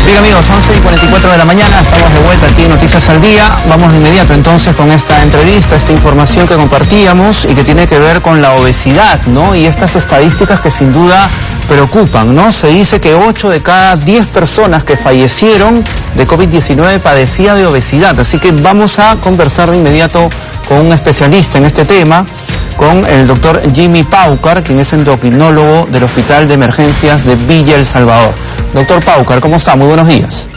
Bien amigos, 11:44 de la mañana, estamos de vuelta aquí en Noticias al Día. Vamos de inmediato entonces con esta entrevista, esta información que compartíamos y que tiene que ver con la obesidad, ¿no? Y estas estadísticas que sin duda preocupan, ¿no? Se dice que 8 de cada 10 personas que fallecieron de COVID-19 padecía de obesidad, así que vamos a conversar de inmediato con un especialista en este tema, con el doctor Jimmy Paucar, quien es endocrinólogo del Hospital de Emergencias de Villa El Salvador. Doctor Paucar, ¿cómo está? Muy buenos días.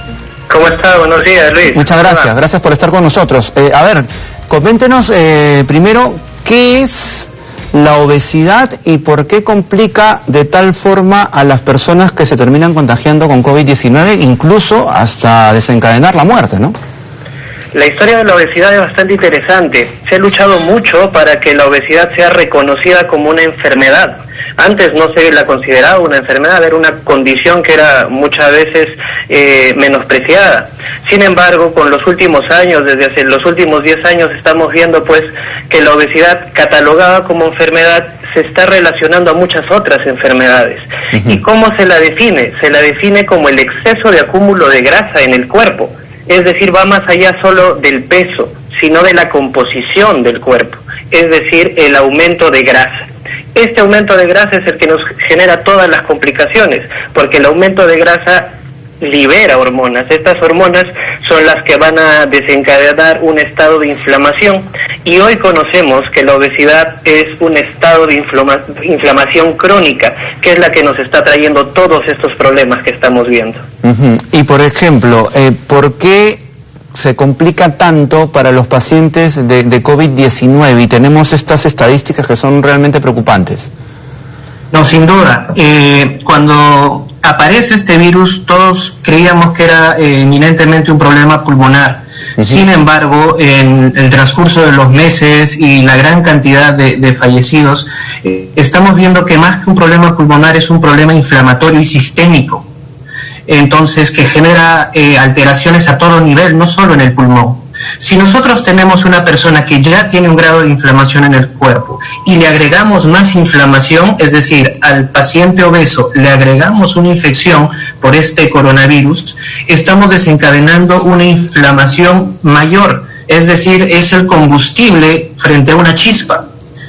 ¿Cómo está? Buenos días, Luis. Muchas gracias, gracias por estar con nosotros. A ver, coméntenos primero, ¿qué es la obesidad y por qué complica de tal forma a las personas que se terminan contagiando con COVID-19, incluso hasta desencadenar la muerte, ¿no? La historia de la obesidad es bastante interesante. Se ha luchado mucho para que la obesidad sea reconocida como una enfermedad. Antes no se la consideraba una enfermedad, era una condición que era muchas veces menospreciada. Sin embargo, con los últimos años, desde hace los últimos 10 años, estamos viendo pues que la obesidad catalogada como enfermedad se está relacionando a muchas otras enfermedades. ¿Y cómo se la define? Se la define como el exceso de acúmulo de grasa en el cuerpo. Es decir, va más allá solo del peso, sino de la composición del cuerpo, es decir, el aumento de grasa. Este aumento de grasa es el que nos genera todas las complicaciones, porque el aumento de grasa libera hormonas. Estas hormonas son las que van a desencadenar un estado de inflamación, y hoy conocemos que la obesidad es un estado de inflamación crónica, que es la que nos está trayendo todos estos problemas que estamos viendo. Y por ejemplo, ¿por qué se complica tanto para los pacientes de COVID-19 y tenemos estas estadísticas que son realmente preocupantes? No, sin duda. Cuando aparece este virus, todos creíamos que era eminentemente un problema pulmonar. Sin embargo, en el transcurso de los meses y la gran cantidad de fallecidos, estamos viendo que más que un problema pulmonar es un problema inflamatorio y sistémico. Entonces, que genera alteraciones a todo nivel, no solo en el pulmón. Si nosotros tenemos una persona que ya tiene un grado de inflamación en el cuerpo y le agregamos más inflamación, es decir, al paciente obeso le agregamos una infección por este coronavirus, estamos desencadenando una inflamación mayor, es decir, es el combustible frente a una chispa.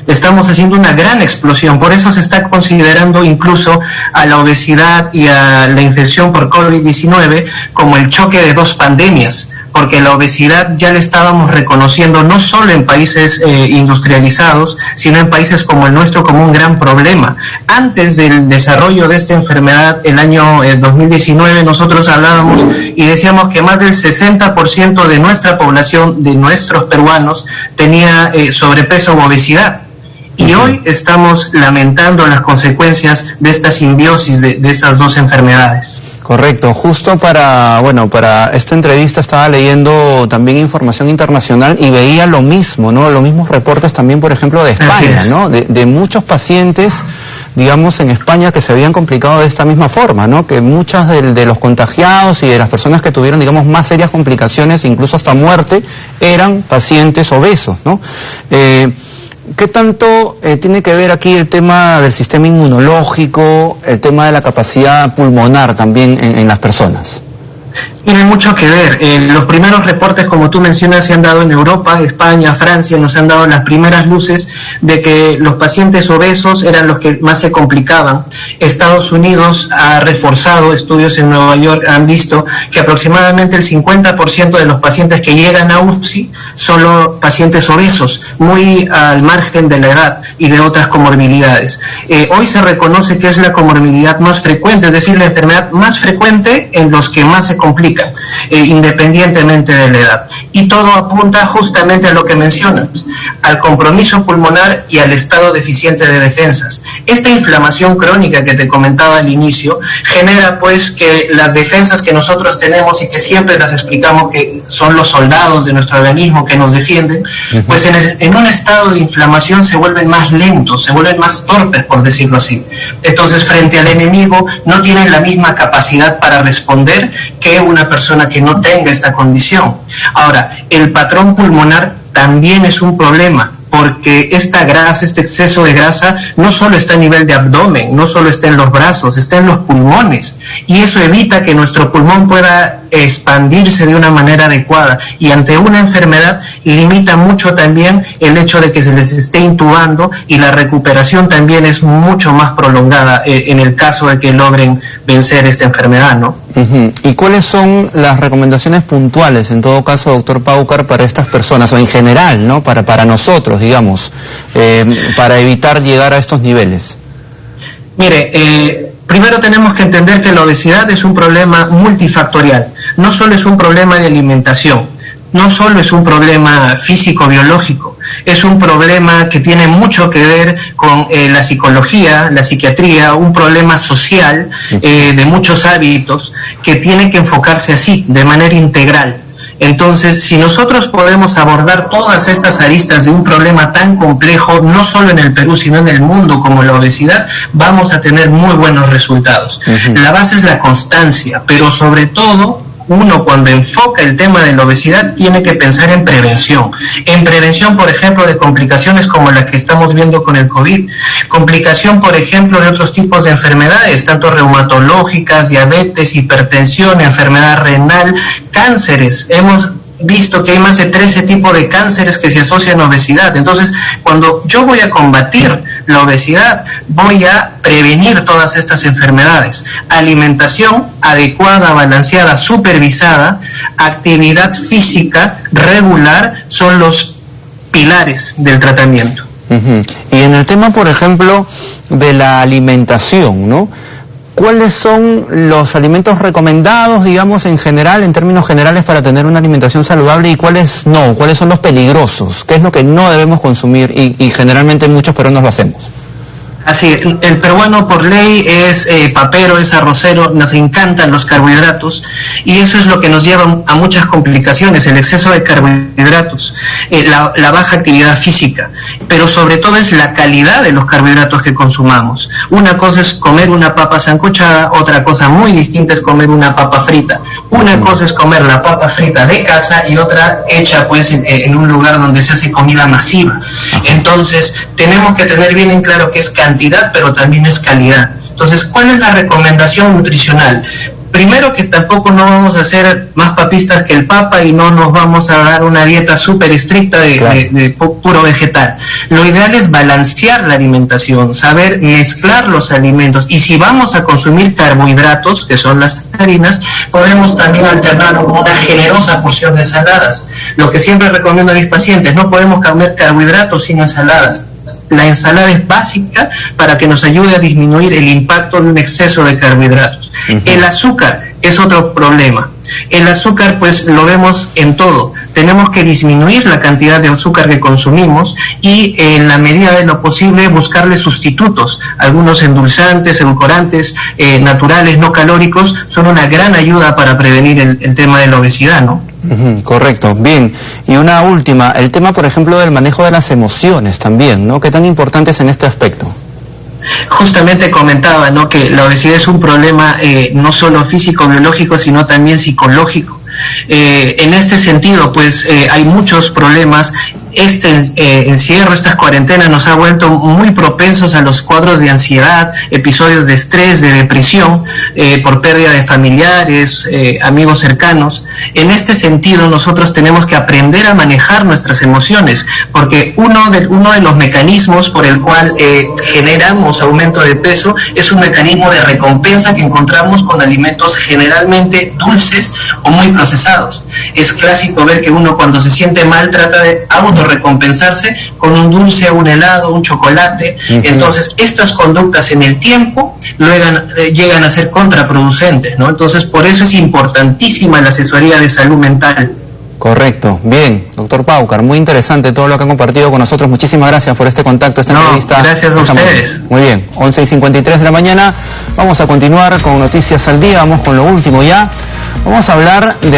Estamos haciendo una gran explosión, por eso se está considerando incluso a la obesidad y a la infección por COVID-19 como el choque de dos pandemias, porque la obesidad ya la estábamos reconociendo no solo en países industrializados, sino en países como el nuestro como un gran problema. Antes del desarrollo de esta enfermedad, el año 2019, nosotros hablábamos y decíamos que más del 60% de nuestra población, de nuestros peruanos, tenía sobrepeso u obesidad. Y hoy estamos lamentando las consecuencias de esta simbiosis de estas dos enfermedades. Correcto, justo para esta entrevista estaba leyendo también información internacional y veía lo mismo, ¿no? Los mismos reportes también, por ejemplo, de España, ¿no? De muchos pacientes, digamos, en España que se habían complicado de esta misma forma, ¿no? Que muchas de los contagiados y de las personas que tuvieron, digamos, más serias complicaciones, incluso hasta muerte, eran pacientes obesos, ¿no? ¿Qué tanto tiene que ver aquí el tema del sistema inmunológico, el tema de la capacidad pulmonar también en las personas? Tiene mucho que ver. Los primeros reportes, como tú mencionas, se han dado en Europa, España, Francia, nos han dado las primeras luces de que los pacientes obesos eran los que más se complicaban. Estados Unidos ha reforzado, estudios en Nueva York han visto que aproximadamente el 50% de los pacientes que llegan a UCI son los pacientes obesos, muy al margen de la edad y de otras comorbilidades. Hoy se reconoce que es la comorbilidad más frecuente, es decir, la enfermedad más frecuente en los que más se complican, independientemente de la edad. Y todo apunta justamente a lo que mencionas, al compromiso pulmonar y al estado deficiente de defensas. Esta inflamación crónica que te comentaba al inicio genera pues que las defensas que nosotros tenemos y que siempre las explicamos que son los soldados de nuestro organismo que nos defienden, pues en un estado de inflamación se vuelven más lentos, se vuelven más torpes, por decirlo así. Entonces, frente al enemigo no tienen la misma capacidad para responder que una persona que no tenga esta condición. Ahora, el patrón pulmonar también es un problema. porque esta grasa, este exceso de grasa, no solo está a nivel de abdomen, no solo está en los brazos, está en los pulmones, y eso evita que nuestro pulmón pueda expandirse de una manera adecuada, y ante una enfermedad limita mucho también el hecho de que se les esté intubando, y la recuperación también es mucho más prolongada en el caso de que logren vencer esta enfermedad, ¿no? ¿Y cuáles son las recomendaciones puntuales, en todo caso, doctor Paucar, para estas personas, o en general, ¿no? Para nosotros, digamos, para evitar llegar a estos niveles? Mire, primero tenemos que entender que la obesidad es un problema multifactorial. No solo es un problema de alimentación, no solo es un problema físico-biológico, es un problema que tiene mucho que ver con la psicología, la psiquiatría, un problema social de muchos hábitos que tiene que enfocarse así, de manera integral. Entonces, si nosotros podemos abordar todas estas aristas de un problema tan complejo, no solo en el Perú, sino en el mundo, como la obesidad, vamos a tener muy buenos resultados. La base es la constancia, pero sobre todo, uno cuando enfoca el tema de la obesidad tiene que pensar en prevención, por ejemplo, de complicaciones como las que estamos viendo con el COVID, complicación, por ejemplo, de otros tipos de enfermedades, tanto reumatológicas, diabetes, hipertensión, enfermedad renal, cánceres. Hemos visto que hay más de 13 tipos de cánceres que se asocian a obesidad. Entonces, cuando yo voy a combatir la obesidad, voy a prevenir todas estas enfermedades. Alimentación adecuada, balanceada, supervisada, actividad física regular son los pilares del tratamiento. Y en el tema, por ejemplo, de la alimentación, ¿no? ¿Cuáles son los alimentos recomendados, digamos, en general, en términos generales, para tener una alimentación saludable, y cuáles no? ¿Cuáles son los peligrosos? ¿Qué es lo que no debemos consumir? Y generalmente muchos peruanos lo hacemos. Así, el peruano por ley es papero, es arrocero, nos encantan los carbohidratos, y eso es lo que nos lleva a muchas complicaciones, el exceso de carbohidratos, la baja actividad física, pero sobre todo es la calidad de los carbohidratos que consumamos. Una cosa es comer una papa sancochada, otra cosa muy distinta es comer una papa frita. Una cosa es comer la papa frita de casa y otra hecha pues en un lugar donde se hace comida masiva. Entonces tenemos que tener bien en claro que es cantidad, pero también es calidad. Entonces, ¿cuál es la recomendación nutricional? Primero, que tampoco no vamos a ser más papistas que el Papa y no nos vamos a dar una dieta súper estricta de puro vegetal. Lo ideal es balancear la alimentación, saber mezclar los alimentos, y si vamos a consumir carbohidratos, que son las harinas, podemos también alternar con una generosa porción de ensaladas. Lo que siempre recomiendo a mis pacientes, no podemos comer carbohidratos sin ensaladas. La ensalada es básica para que nos ayude a disminuir el impacto de un exceso de carbohidratos. El azúcar es otro problema. El azúcar pues lo vemos en todo. Tenemos que disminuir la cantidad de azúcar que consumimos y en la medida de lo posible buscarle sustitutos. Algunos endulzantes, edulcorantes naturales, no calóricos, son una gran ayuda para prevenir el tema de la obesidad, ¿no? Correcto, bien. Y una última, el tema, por ejemplo, del manejo de las emociones también, ¿no? ¿Qué tan importante es en este aspecto? Justamente comentaba, ¿no?, que la obesidad es un problema no solo físico, biológico, sino también psicológico. En este sentido, pues hay muchos problemas. Este encierro, estas cuarentenas nos ha vuelto muy propensos a los cuadros de ansiedad, episodios de estrés, de depresión, por pérdida de familiares, amigos cercanos. En este sentido, nosotros tenemos que aprender a manejar nuestras emociones, porque uno de los mecanismos por el cual generamos aumento de peso es un mecanismo de recompensa que encontramos con alimentos generalmente dulces o muy procesados. Es clásico ver que uno, cuando se siente mal, trata de recompensarse con un dulce, un helado, un chocolate. Entonces estas conductas en el tiempo llegan a ser contraproducentes, ¿no? Entonces por eso es importantísima la asesoría de salud mental. Correcto, bien, doctor Paucar, muy interesante todo lo que han compartido con nosotros. Muchísimas gracias por este contacto, esta entrevista. Gracias a ustedes. Muy bien, 11:53 de la mañana, vamos a continuar con Noticias al Día, vamos con lo último ya. Vamos a hablar de